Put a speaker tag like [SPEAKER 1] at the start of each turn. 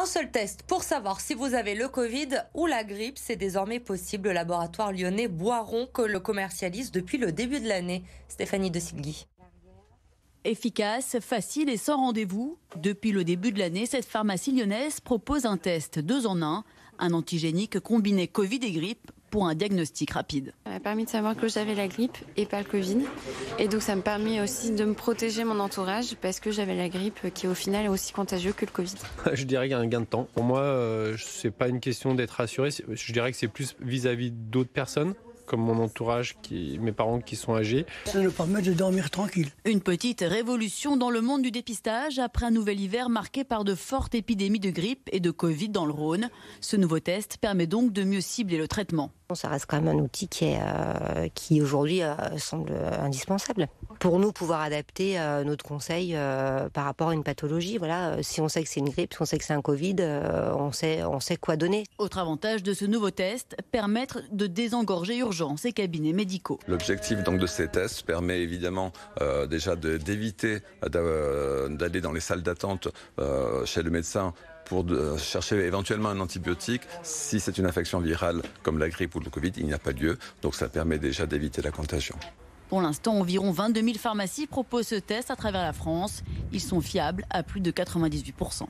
[SPEAKER 1] Un seul test pour savoir si vous avez le Covid ou la grippe, c'est désormais possible. Le laboratoire lyonnais Boiron que le commercialise depuis le début de l'année. Stéphanie de Silguy.
[SPEAKER 2] Efficace, facile et sans rendez-vous. Depuis le début de l'année, cette pharmacie lyonnaise propose un test 2 en 1, un antigénique combiné Covid et grippe pour un diagnostic rapide.
[SPEAKER 3] Ça m'a permis de savoir que j'avais la grippe et pas le Covid. Et donc ça me permet aussi de me protéger mon entourage parce que j'avais la grippe qui au final est aussi contagieux que le Covid.
[SPEAKER 4] Je dirais qu'il y a un gain de temps. Pour moi, c'est pas une question d'être rassuré. Je dirais que c'est plus vis-à-vis d'autres personnes, comme mon entourage, mes parents qui sont âgés.
[SPEAKER 5] Ça nous permet de dormir tranquille.
[SPEAKER 2] Une petite révolution dans le monde du dépistage après un nouvel hiver marqué par de fortes épidémies de grippe et de Covid dans le Rhône. Ce nouveau test permet donc de mieux cibler le traitement.
[SPEAKER 6] Ça reste quand même un outil qui aujourd'hui semble indispensable. Pour nous, pouvoir adapter notre conseil par rapport à une pathologie. Voilà, si on sait que c'est une grippe, si on sait que c'est un Covid, on sait quoi donner.
[SPEAKER 2] Autre avantage de ce nouveau test, permettre de désengorger urgences et cabinets médicaux.
[SPEAKER 7] L'objectif donc de ces tests permet évidemment déjà d'éviter d'aller dans les salles d'attente chez le médecin pour chercher éventuellement un antibiotique. Si c'est une infection virale comme la grippe ou le Covid, il n'y a pas lieu. Donc ça permet déjà d'éviter la contagion.
[SPEAKER 2] Pour l'instant, environ 22 000 pharmacies proposent ce test à travers la France. Ils sont fiables à plus de 98%.